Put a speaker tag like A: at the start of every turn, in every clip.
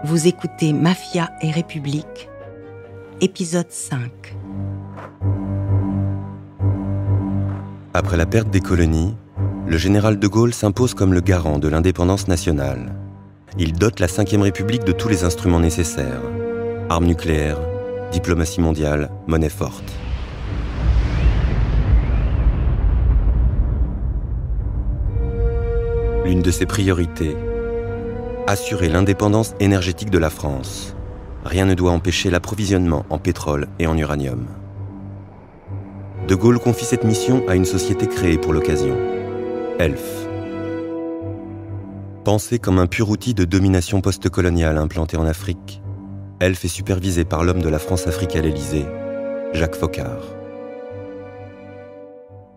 A: Vous écoutez Mafia et République, épisode 5.
B: Après la perte des colonies, le général de Gaulle s'impose comme le garant de l'indépendance nationale. Il dote la Ve République de tous les instruments nécessaires. Armes nucléaires, diplomatie mondiale, monnaie forte. L'une de ses priorités, assurer l'indépendance énergétique de la France. Rien ne doit empêcher l'approvisionnement en pétrole et en uranium. De Gaulle confie cette mission à une société créée pour l'occasion, ELF. Pensé comme un pur outil de domination post-coloniale implanté en Afrique, ELF est supervisé par l'homme de la France-Afrique à l'Élysée, Jacques Foccart.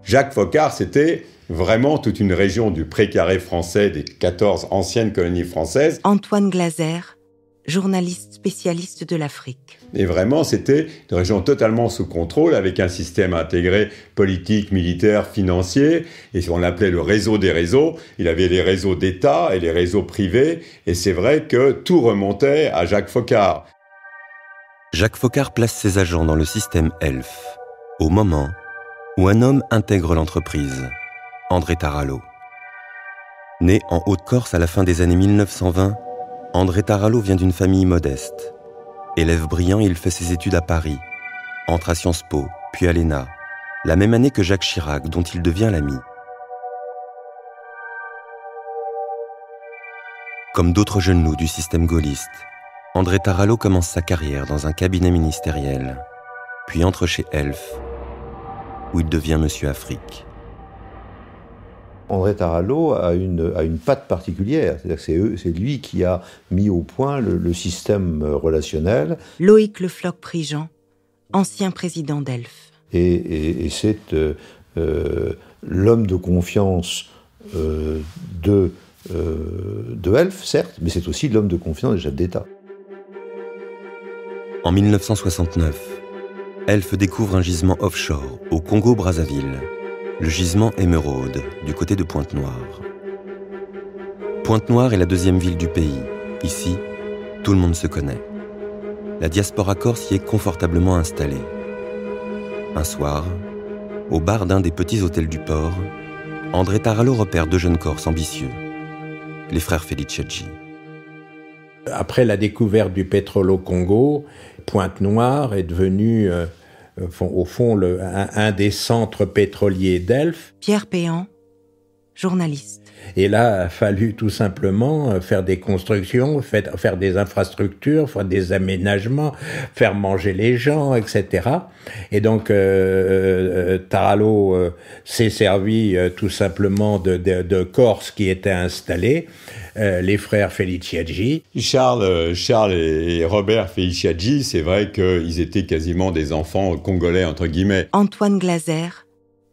C: Jacques Foccart, c'était vraiment toute une région du Pré-Carré français, des 14 anciennes colonies françaises.
A: Antoine Glaser, journaliste spécialiste de l'Afrique.
C: Et vraiment, c'était une région totalement sous contrôle, avec un système intégré politique, militaire, financier, et on l'appelait le réseau des réseaux. Il avait les réseaux d'État et les réseaux privés, et c'est vrai que tout remontait à Jacques Foccart.
B: Jacques Foccart place ses agents dans le système ELF, au moment où un homme intègre l'entreprise, André Tarallo. Né en Haute-Corse à la fin des années 1920, André Tarallo vient d'une famille modeste. Élève brillant, il fait ses études à Paris, entre à Sciences Po, puis à l'ENA, la même année que Jacques Chirac, dont il devient l'ami. Comme d'autres jeunes loups du système gaulliste, André Tarallo commence sa carrière dans un cabinet ministériel, puis entre chez ELF, où il devient Monsieur Afrique.
D: André Tarallo a une patte particulière, c'est-à-dire que c'est lui qui a mis au point le système relationnel.
A: Loïc Le Floch-Prigent, ancien président d'ELF.
D: Et c'est l'homme de confiance de ELF, certes, mais c'est aussi l'homme de confiance des chefs d'État.
B: En 1969, ELF découvre un gisement offshore au Congo-Brazzaville, le gisement Émeraude, du côté de Pointe-Noire. Pointe-Noire est la deuxième ville du pays. Ici, tout le monde se connaît. La diaspora corse y est confortablement installée. Un soir, au bar d'un des petits hôtels du port, André Tarallo repère deux jeunes Corses ambitieux, les frères Feliceggi.
E: Après la découverte du pétrole au Congo, Pointe-Noire est devenue au fond un des centres pétroliers d'ELF.
A: Pierre Péan, journaliste.
E: Et là, il a fallu tout simplement faire des constructions, faire des infrastructures, faire des aménagements, faire manger les gens, etc. Et donc, Tarallo s'est servi tout simplement de Corses qui étaient installés, les frères Feliceggi.
C: Charles et Robert Feliceggi, c'est vrai qu'ils étaient quasiment des enfants congolais, entre guillemets.
A: Antoine Glaser,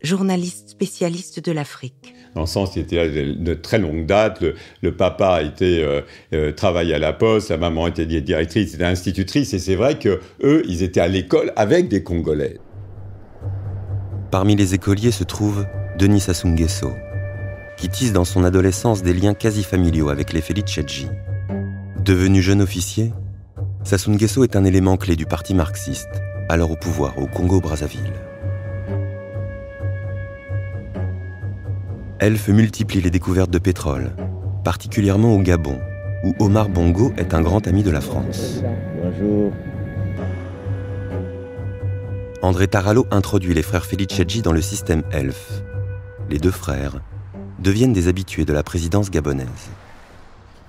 A: journaliste spécialiste de l'Afrique.
C: Dans le sens, il était là de très longue date. Le papa travaillait à la poste, la maman était directrice, était institutrice, et c'est vrai que eux, ils étaient à l'école avec des Congolais.
B: Parmi les écoliers se trouve Denis Sassou Nguesso, qui tisse dans son adolescence des liens quasi familiaux avec les Feliceggi. Devenu jeune officier, Sassou Nguesso est un élément clé du parti marxiste, alors au pouvoir au Congo-Brazzaville. ELF multiplie les découvertes de pétrole, particulièrement au Gabon, où Omar Bongo est un grand ami de la France.
F: Bonjour.
B: André Tarallo introduit les frères Feliceggi dans le système ELF. Les deux frères deviennent des habitués de la présidence gabonaise.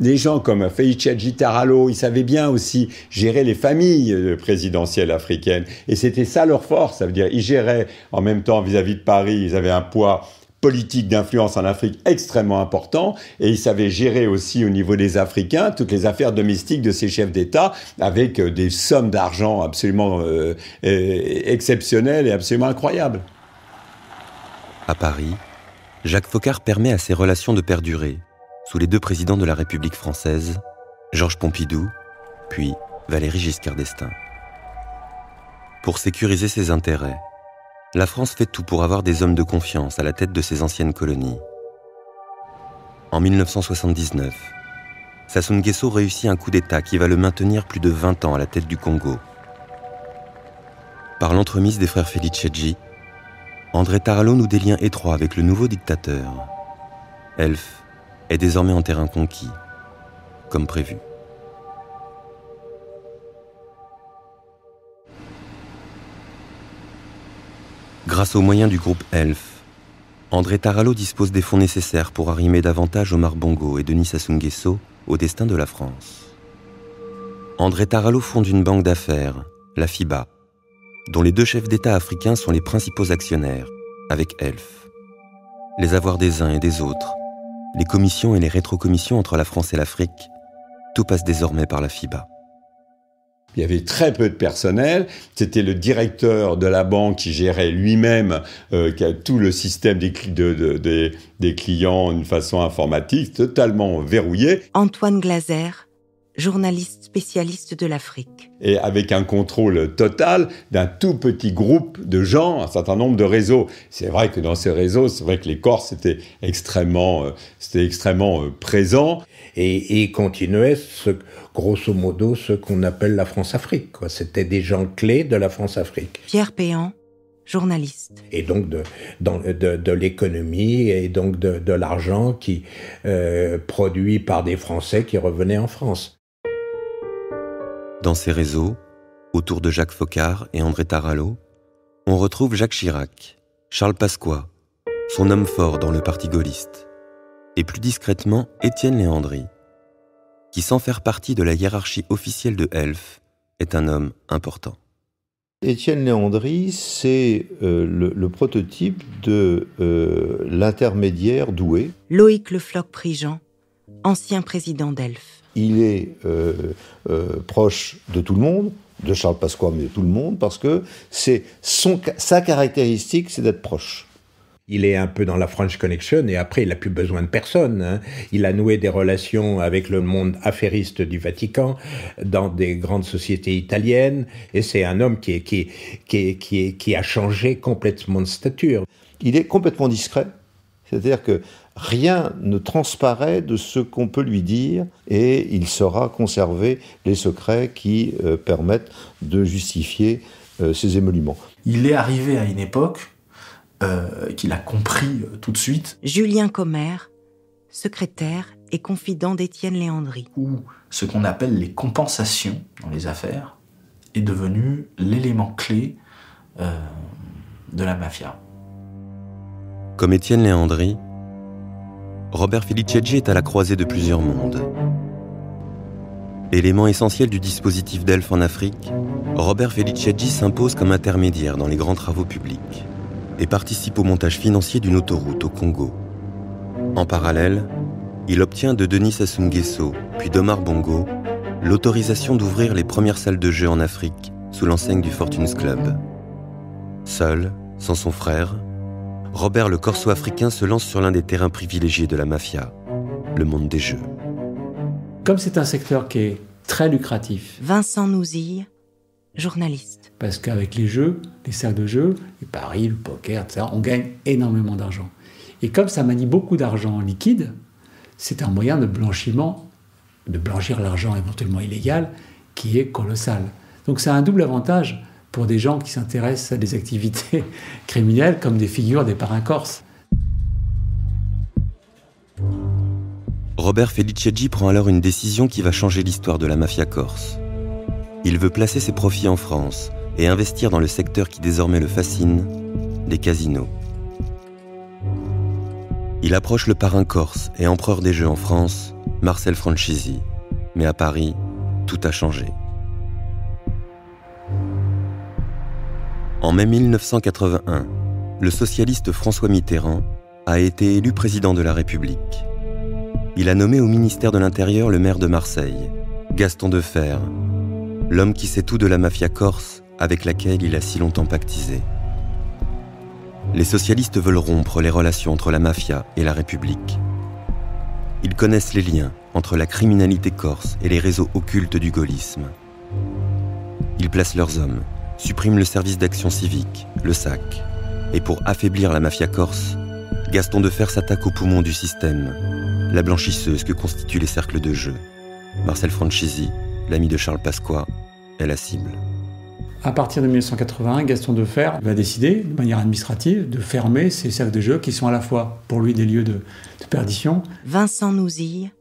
C: Des gens comme Feliceggi, Tarallo, ils savaient bien aussi gérer les familles présidentielles africaines. Et c'était ça leur force, ça veut dire ils géraient en même temps vis-à-vis de Paris, ils avaient un poids politique d'influence en Afrique extrêmement important, et ils savaient gérer aussi au niveau des Africains toutes les affaires domestiques de ces chefs d'État avec des sommes d'argent absolument exceptionnelles et absolument incroyables.
B: À Paris, Jacques Foccart permet à ces relations de perdurer sous les deux présidents de la République française, Georges Pompidou, puis Valéry Giscard d'Estaing. Pour sécuriser ses intérêts, la France fait tout pour avoir des hommes de confiance à la tête de ses anciennes colonies. En 1979, Sassou Nguesso réussit un coup d'État qui va le maintenir plus de 20 ans à la tête du Congo. Par l'entremise des frères Felice, André Taralo noue des liens étroits avec le nouveau dictateur. Elf est désormais en terrain conquis, comme prévu. Grâce aux moyens du groupe Elf, André Taralo dispose des fonds nécessaires pour arrimer davantage Omar Bongo et Denis Sassou Nguesso au destin de la France. André Taralo fonde une banque d'affaires, la FIBA, dont les deux chefs d'État africains sont les principaux actionnaires, avec Elf. Les avoirs des uns et des autres, les commissions et les rétrocommissions entre la France et l'Afrique, tout passe désormais par la FIBA.
C: Il y avait très peu de personnel. C'était le directeur de la banque qui gérait lui-même tout le système des clients d'une façon informatique, totalement verrouillé.
A: Antoine Glaser, journaliste spécialiste de l'Afrique.
C: Et avec un contrôle total d'un tout petit groupe de gens, un certain nombre de réseaux. C'est vrai que dans ces réseaux, c'est vrai que les Corses étaient extrêmement présents.
E: Et ils continuaient, grosso modo, ce qu'on appelle la France-Afrique, quoi. C'était des gens clés de la France-Afrique.
A: Pierre Péan, journaliste.
E: Et donc de l'économie et donc de l'argent qui produit par des Français qui revenaient en France.
B: Dans ces réseaux, autour de Jacques Foccart et André Taralo, on retrouve Jacques Chirac, Charles Pasqua, son homme fort dans le parti gaulliste, et plus discrètement Étienne Léandri, qui sans faire partie de la hiérarchie officielle de Elf, est un homme important.
D: Étienne Léandri, c'est le prototype de l'intermédiaire doué.
A: Loïc Le Floch-Prigent, ancien président d'Elf.
D: Il est proche de tout le monde, de Charles Pasqua, mais de tout le monde, parce que sa caractéristique, c'est d'être proche.
E: Il est un peu dans la French Connection et après, il n'a plus besoin de personne, hein. Il a noué des relations avec le monde affairiste du Vatican, dans des grandes sociétés italiennes, et c'est un homme qui a changé complètement de stature.
D: Il est complètement discret, c'est-à-dire que rien ne transparaît de ce qu'on peut lui dire et il saura conserver les secrets qui permettent de justifier ses émoluments.
F: Il est arrivé à une époque qu'il a compris tout de suite.
A: Julien Commère, secrétaire et confident d'Étienne Léandri.
F: Où ce qu'on appelle les compensations dans les affaires est devenu l'élément clé de la mafia.
B: Comme Étienne Léandri, Robert Felice est à la croisée de plusieurs mondes. Élément essentiel du dispositif d'Elf en Afrique, Robert Felice s'impose comme intermédiaire dans les grands travaux publics et participe au montage financier d'une autoroute au Congo. En parallèle, il obtient de Denis Sassou Nguesso, puis d'Omar Bongo, l'autorisation d'ouvrir les premières salles de jeu en Afrique sous l'enseigne du Fortunes Club. Seul, sans son frère, Robert le Corso africain se lance sur l'un des terrains privilégiés de la mafia, le monde des jeux.
G: Comme c'est un secteur qui est très lucratif.
A: Vincent Nouzille, journaliste.
G: Parce qu'avec les jeux, les salles de jeux, les paris, le poker, etc., on gagne énormément d'argent. Et comme ça manie beaucoup d'argent en liquide, c'est un moyen de blanchiment, de blanchir l'argent éventuellement illégal, qui est colossal. Donc c'est un double avantage pour des gens qui s'intéressent à des activités criminelles comme des figures des parrains corses.
B: Robert Felice prend alors une décision qui va changer l'histoire de la mafia corse. Il veut placer ses profits en France et investir dans le secteur qui désormais le fascine, les casinos. Il approche le parrain corse et empereur des jeux en France, Marcel Franchisi. Mais à Paris, tout a changé. En mai 1981, le socialiste François Mitterrand a été élu président de la République. Il a nommé au ministère de l'Intérieur le maire de Marseille, Gaston Defferre, l'homme qui sait tout de la mafia corse avec laquelle il a si longtemps pactisé. Les socialistes veulent rompre les relations entre la mafia et la République. Ils connaissent les liens entre la criminalité corse et les réseaux occultes du gaullisme. Ils placent leurs hommes, suppriment le service d'action civique, le SAC. Et pour affaiblir la mafia corse, Gaston Defferre s'attaque aux poumons du système, la blanchisseuse que constituent les cercles de jeu. Marcel Franchisi, l'ami de Charles Pasqua, est la cible.
G: À partir de 1981, Gaston Defferre va décider, de manière administrative, de fermer ces cercles de jeu qui sont à la fois, pour lui, des lieux de perdition.
A: Vincent Nouzille,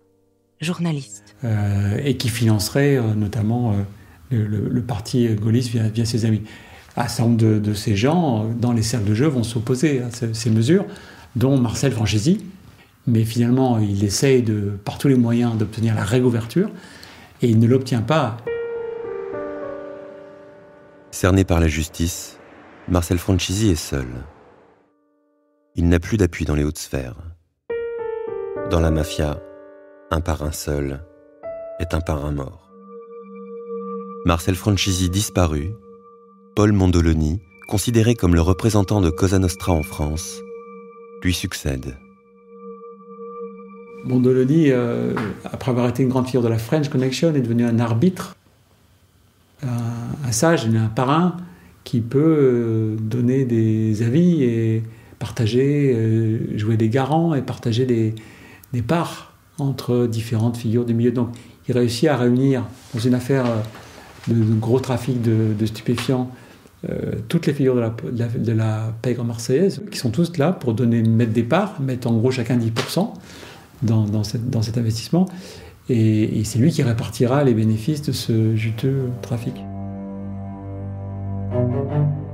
A: journaliste.
G: Et qui financerait notamment le parti gaulliste via ses amis. Un certain nombre de ces gens, dans les cercles de jeu, vont s'opposer à ces mesures, dont Marcel Franchisi. Mais finalement, il essaye par tous les moyens d'obtenir la réouverture, et il ne l'obtient pas.
B: Cerné par la justice, Marcel Franchisi est seul. Il n'a plus d'appui dans les hautes sphères. Dans la mafia, un parrain seul est un parrain mort. Marcel Franchisi disparu, Paul Mondoloni, considéré comme le représentant de Cosa Nostra en France, lui succède.
G: Mondoloni, après avoir été une grande figure de la French Connection, est devenu un arbitre, un sage, un parrain qui peut donner des avis et partager, jouer des garants et partager des parts entre différentes figures du milieu. Donc il réussit à réunir dans une affaire de gros trafic de stupéfiants toutes les figures de la pègre marseillaise, qui sont tous là pour mettre des parts, mettre en gros chacun 10% dans cet investissement. Et c'est lui qui répartira les bénéfices de ce juteux trafic.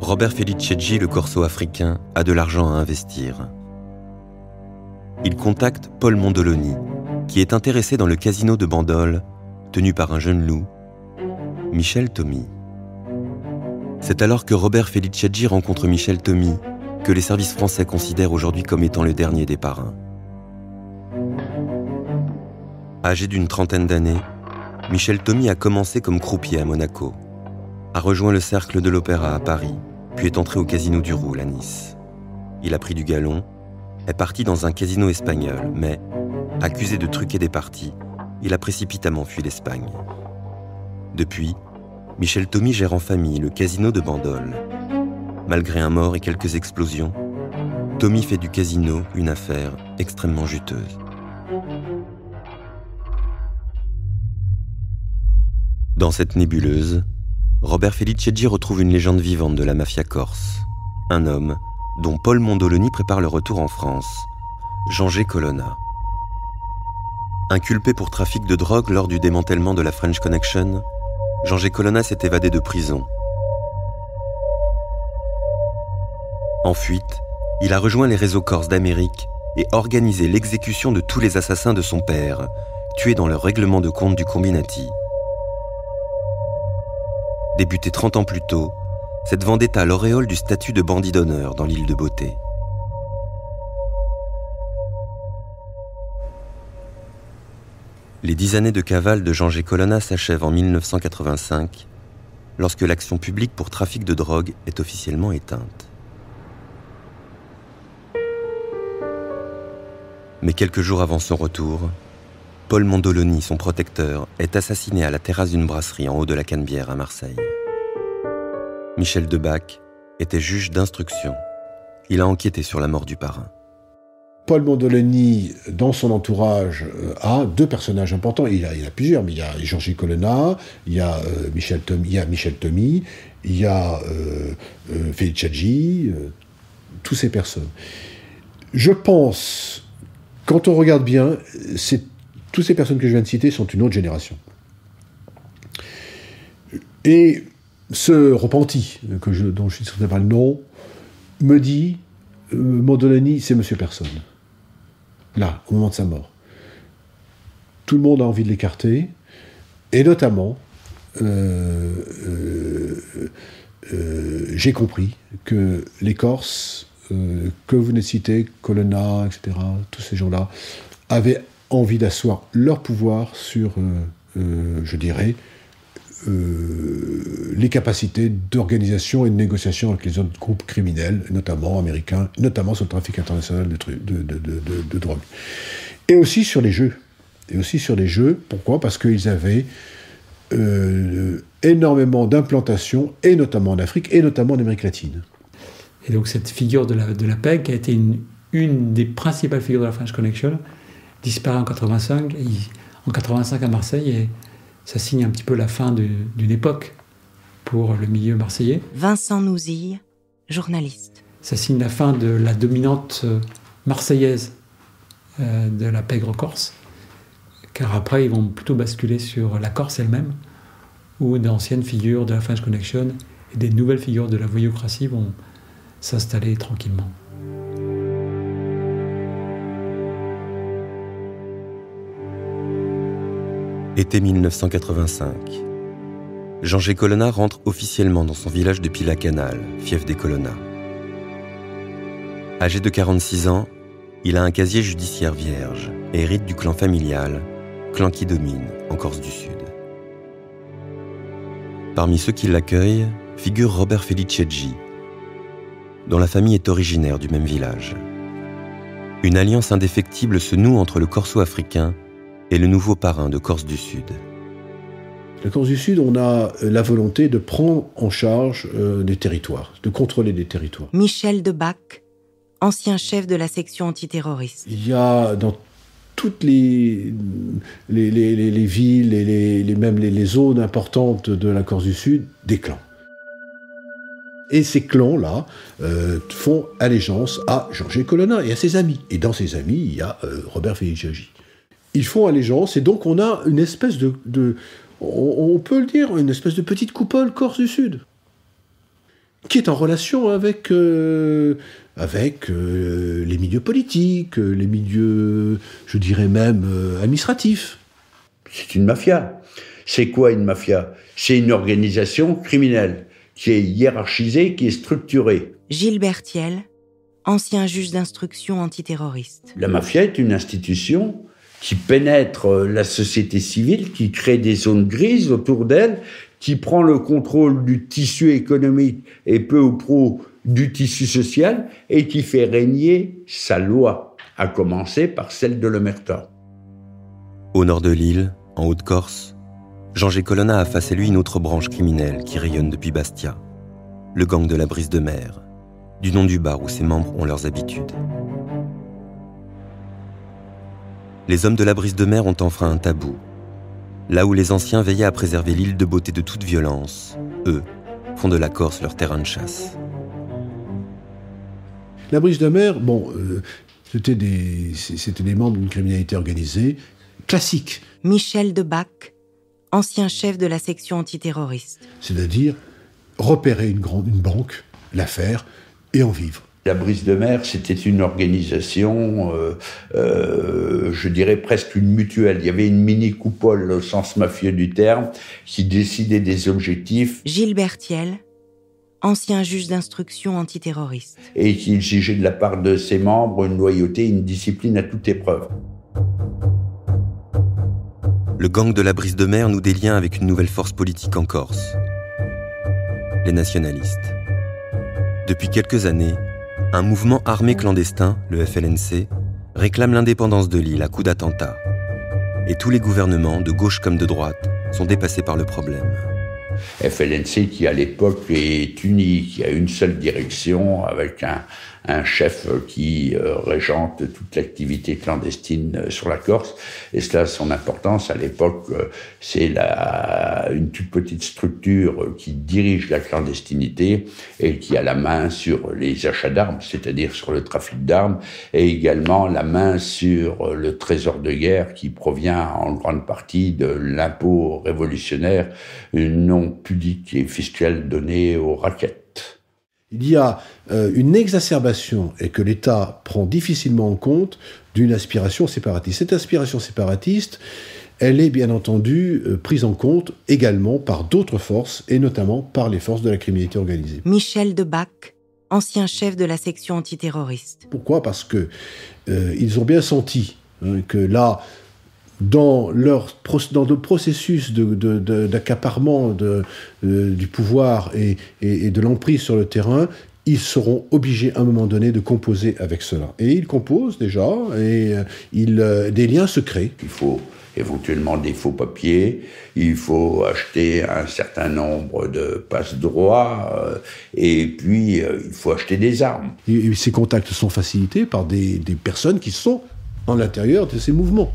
B: Robert Felice, le corso africain, a de l'argent à investir. Il contacte Paul Mondoloni, qui est intéressé dans le casino de Bandol, tenu par un jeune loup, Michel Thomy. C'est alors que Robert Felice rencontre Michel Thomy, que les services français considèrent aujourd'hui comme étant le dernier des parrains. Âgé d'une trentaine d'années, Michel Thomy a commencé comme croupier à Monaco, a rejoint le cercle de l'Opéra à Paris, puis est entré au casino du Roule à Nice. Il a pris du galon, est parti dans un casino espagnol, mais, accusé de truquer des parties, il a précipitamment fui l'Espagne. Depuis, Michel Thomy gère en famille le casino de Bandol. Malgré un mort et quelques explosions, Thomy fait du casino une affaire extrêmement juteuse. Dans cette nébuleuse, Robert Felice retrouve une légende vivante de la mafia corse. Un homme dont Paul Mondoloni prépare le retour en France, Jean G. Colonna. Inculpé pour trafic de drogue lors du démantèlement de la French Connection, Jean G. Colonna s'est évadé de prison. En fuite, il a rejoint les réseaux corses d'Amérique et organisé l'exécution de tous les assassins de son père, tués dans le règlement de compte du Combinati. Débutée 30 ans plus tôt, cette vendetta l'auréole du statut de bandit d'honneur dans l'île de Beauté. Les 10 années de cavale de Jean G. Colonna s'achèvent en 1985, lorsque l'action publique pour trafic de drogue est officiellement éteinte. Mais quelques jours avant son retour, Paul Mondoloni, son protecteur, est assassiné à la terrasse d'une brasserie en haut de la Canebière à Marseille. Michel Debac était juge d'instruction. Il a enquêté sur la mort du parrain.
H: Paul Mondoloni, dans son entourage, a deux personnages importants. Il y a plusieurs, mais il y a Jean-G. Colonna, il y a Michel Thomy, il y a Felice, toutes ces personnes. Je pense, quand on regarde bien, toutes ces personnes que je viens de citer sont une autre génération. Et ce repenti, dont je suis certain par le nom, me dit, Mondoloni, c'est Monsieur Personne. Là, au moment de sa mort. Tout le monde a envie de l'écarter, et notamment, j'ai compris que les Corses, que vous venez de citer, Colonna, etc., tous ces gens-là, avaient envie d'asseoir leur pouvoir sur, je dirais, les capacités d'organisation et de négociation avec les autres groupes criminels, notamment américains, notamment sur le trafic international de drogue. Et aussi sur les jeux. Pourquoi ? Parce qu'ils avaient énormément d'implantations, et notamment en Afrique, et notamment en Amérique latine.
G: Et donc cette figure de la PEG, qui a été une des principales figures de la French Connection, disparaît en 1985. en 85 à Marseille et ça signe un petit peu la fin d'une époque pour le milieu marseillais.
A: Vincent Nouzille, journaliste.
G: Ça signe la fin de la dominante marseillaise de la pègre corse, car après ils vont plutôt basculer sur la Corse elle-même, où d'anciennes figures de la French Connection et des nouvelles figures de la voyoucratie vont s'installer tranquillement.
B: Été 1985. Jean-G. Colonna rentre officiellement dans son village de Pilacanal, fief des Colonna. Âgé de 46 ans, il a un casier judiciaire vierge et hérite du clan familial, clan qui domine en Corse du Sud. Parmi ceux qui l'accueillent figure Robert Feliceggi, dont la famille est originaire du même village. Une alliance indéfectible se noue entre le corso-africain et le nouveau parrain de Corse du Sud.
H: La Corse du Sud, on a la volonté de prendre en charge des territoires, de contrôler des territoires.
A: Michel Debac, ancien chef de la section antiterroriste.
H: Il y a dans toutes les villes et même les zones importantes de la Corse du Sud des clans. Et ces clans-là font allégeance à Jean-G. Colonna et à ses amis. Et dans ses amis, il y a Robert Feliceggi. Ils font allégeance et donc on a une espèce on peut le dire, une espèce de petite coupole Corse du Sud, qui est en relation avec les milieux politiques, les milieux, je dirais même, administratifs.
I: C'est une mafia. C'est quoi une mafia ? C'est une organisation criminelle qui est hiérarchisée, qui est structurée.
A: Gilbert Thiel, ancien juge d'instruction antiterroriste.
I: La mafia est une institution qui pénètre la société civile, qui crée des zones grises autour d'elle, qui prend le contrôle du tissu économique et peu ou prou du tissu social, et qui fait régner sa loi, à commencer par celle de l'omerta.
B: Au nord de l'île, en Haute-Corse, Jean-G. Colonna a face à lui une autre branche criminelle qui rayonne depuis Bastia, le gang de la Brise de Mer, du nom du bar où ses membres ont leurs habitudes. Les hommes de la Brise de Mer ont enfreint un tabou. Là où les anciens veillaient à préserver l'île de beauté de toute violence, eux font de la Corse leur terrain de chasse.
H: La Brise de Mer, c'était des membres d'une criminalité organisée classique.
A: Michel Debac, ancien chef de la section antiterroriste.
H: C'est-à-dire repérer une banque, la faire et en vivre.
I: La Brise de Mer, c'était une organisation, je dirais presque une mutuelle. Il y avait une mini-coupole au sens mafieux du terme qui décidait des objectifs.
A: Gilbert Thiel, ancien juge d'instruction antiterroriste.
I: Et qui exigeait de la part de ses membres une loyauté, une discipline à toute épreuve.
B: Le gang de la Brise de Mer noue des liens avec une nouvelle force politique en Corse, les nationalistes. Depuis quelques années, un mouvement armé clandestin, le FLNC, réclame l'indépendance de l'île à coups d'attentats. Et tous les gouvernements, de gauche comme de droite, sont dépassés par le problème.
I: FLNC qui à l'époque est uni, qui a une seule direction avec un chef qui régente toute l'activité clandestine sur la Corse. Et cela a son importance. À l'époque, c'est une toute petite structure qui dirige la clandestinité et qui a la main sur les achats d'armes, c'est-à-dire sur le trafic d'armes, et également la main sur le trésor de guerre qui provient en grande partie de l'impôt révolutionnaire non pudique et fiscal donné aux raquettes.
H: Il y a une exacerbation et que l'État prend difficilement en compte d'une aspiration séparatiste. Cette aspiration séparatiste, elle est bien entendu prise en compte également par d'autres forces et notamment par les forces de la criminalité organisée.
A: Michel Debac, ancien chef de la section antiterroriste.
H: Pourquoi ? Parce que ils ont bien senti que là, dans le processus d'accaparement du pouvoir et de l'emprise sur le terrain, ils seront obligés à un moment donné de composer avec cela. Et ils composent déjà, et des liens se créent.
I: Il faut éventuellement des faux papiers, il faut acheter un certain nombre de passe-droits, et puis il faut acheter des armes.
H: Et ces contacts sont facilités par des personnes qui sont en l'intérieur de ces mouvements.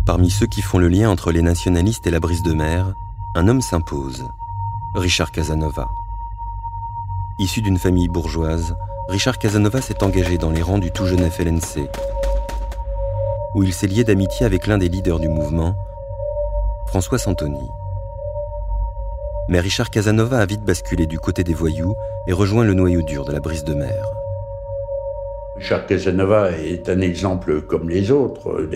B: Parmi ceux qui font le lien entre les nationalistes et la brise de mer, un homme s'impose, Richard Casanova. Issu d'une famille bourgeoise, Richard Casanova s'est engagé dans les rangs du tout jeune FLNC, où il s'est lié d'amitié avec l'un des leaders du mouvement, François Santoni. Mais Richard Casanova a vite basculé du côté des voyous et rejoint le noyau dur de la brise de mer.
I: Richard Casanova est un exemple comme les autres,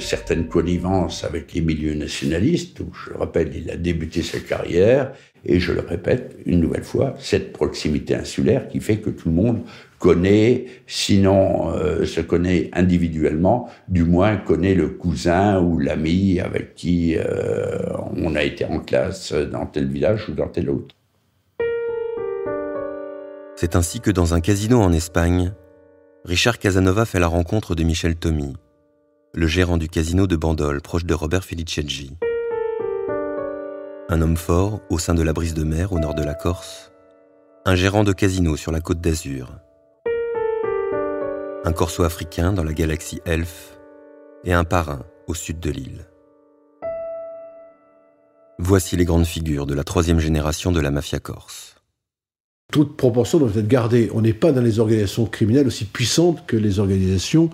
I: certaines connivences avec les milieux nationalistes, où je le rappelle, il a débuté sa carrière, et je le répète une nouvelle fois, cette proximité insulaire qui fait que tout le monde connaît, sinon se connaît individuellement, du moins connaît le cousin ou l'ami avec qui on a été en classe dans tel village ou dans tel autre.
B: C'est ainsi que dans un casino en Espagne, Richard Casanova fait la rencontre de Michel Thommy, le gérant du casino de Bandol, proche de Robert Felicetti. Un homme fort au sein de la brise de mer au nord de la Corse, un gérant de casino sur la côte d'Azur, un corso africain dans la galaxie Elf et un parrain au sud de l'île. Voici les grandes figures de la troisième génération de la mafia corse.
H: Toute proportion doit être gardée. On n'est pas dans les organisations criminelles aussi puissantes que les organisations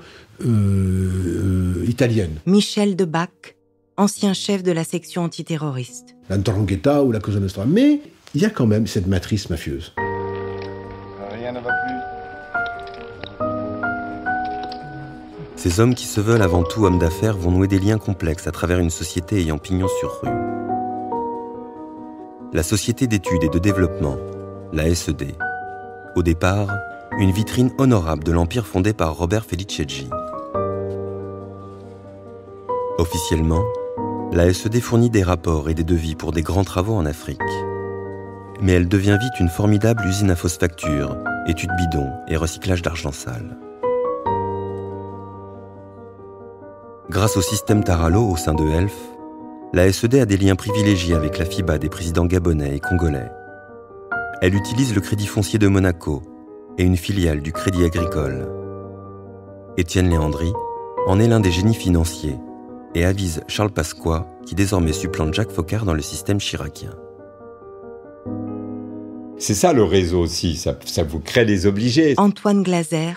H: italiennes.
A: Michel Debac, ancien chef de la section antiterroriste.
H: La Ndrangheta ou la Cosa Nostra. Mais il y a quand même cette matrice mafieuse.
J: Rien ne va plus.
B: Ces hommes qui se veulent avant tout hommes d'affaires vont nouer des liens complexes à travers une société ayant pignon sur rue. La Société d'études et de développement, la SED. Au départ, une vitrine honorable de l'empire fondé par Robert Felicetti. Officiellement, la SED fournit des rapports et des devis pour des grands travaux en Afrique. Mais elle devient vite une formidable usine à phosphature, études bidons et recyclage d'argent sale. Grâce au système Taralo au sein de Elf, la SED a des liens privilégiés avec la FIBA des présidents gabonais et congolais. Elle utilise le Crédit foncier de Monaco et une filiale du Crédit agricole. Étienne Léandri en est l'un des génies financiers et avise Charles Pasqua, qui désormais supplante Jacques Foccart dans le système chiracien.
C: C'est ça le réseau aussi, ça vous crée des obligés.
A: Antoine Glaser,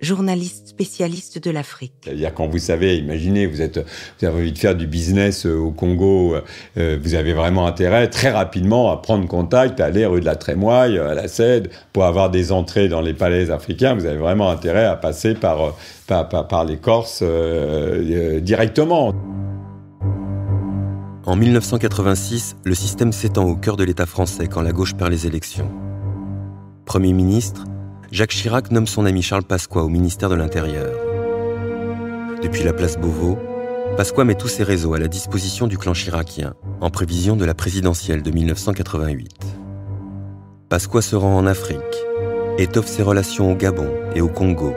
A: journaliste spécialiste de l'Afrique.
C: C'est-à-dire quand vous savez, imaginez, vous avez envie de faire du business au Congo, vous avez vraiment intérêt très rapidement à prendre contact, à aller rue de la Trémoille, à la CED, pour avoir des entrées dans les palais africains, vous avez vraiment intérêt à passer par les Corses directement.
B: En 1986, le système s'étend au cœur de l'État français quand la gauche perd les élections. Premier ministre, Jacques Chirac nomme son ami Charles Pasqua au ministère de l'Intérieur. Depuis la place Beauvau, Pasqua met tous ses réseaux à la disposition du clan chiracien, en prévision de la présidentielle de 1988. Pasqua se rend en Afrique, étoffe ses relations au Gabon et au Congo.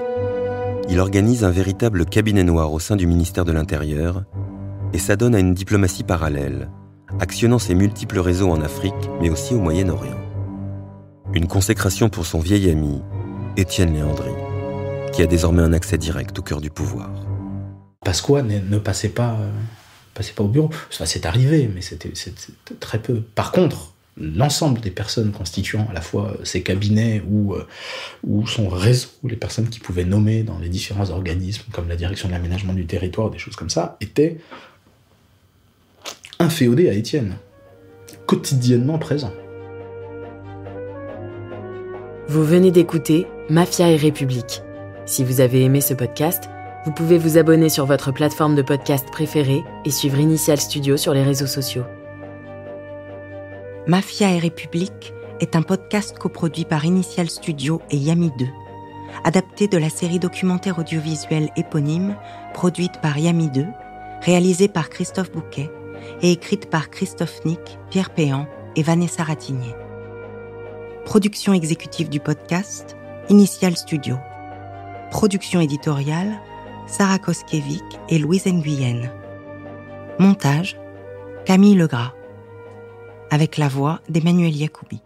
B: Il organise un véritable cabinet noir au sein du ministère de l'Intérieur et s'adonne à une diplomatie parallèle, actionnant ses multiples réseaux en Afrique, mais aussi au Moyen-Orient. Une consécration pour son vieil ami, Étienne Léandri, qui a désormais un accès direct au cœur du pouvoir.
F: Pasqua ne passait pas au bureau. Enfin, c'est arrivé, mais c'était très peu. Par contre, l'ensemble des personnes constituant à la fois ses cabinets ou son réseau, les personnes qui pouvaient nommer dans les différents organismes, comme la direction de l'aménagement du territoire, des choses comme ça, étaient inféodés à Étienne, quotidiennement présents.
K: Vous venez d'écouter Mafia et République. Si vous avez aimé ce podcast, vous pouvez vous abonner sur votre plateforme de podcast préférée et suivre Initial Studio sur les réseaux sociaux.
A: Mafia et République est un podcast coproduit par Initial Studio et Yami 2, adapté de la série documentaire audiovisuelle éponyme produite par Yami 2, réalisée par Christophe Bouquet et écrite par Christophe Nick, Pierre Péan et Vanessa Ratignier. Production exécutive du podcast, Initial Studio. Production éditoriale, Sarah Koskiewicz et Louise Nguyen. Montage, Camille Legras. Avec la voix d'Emmanuel Yacoubi.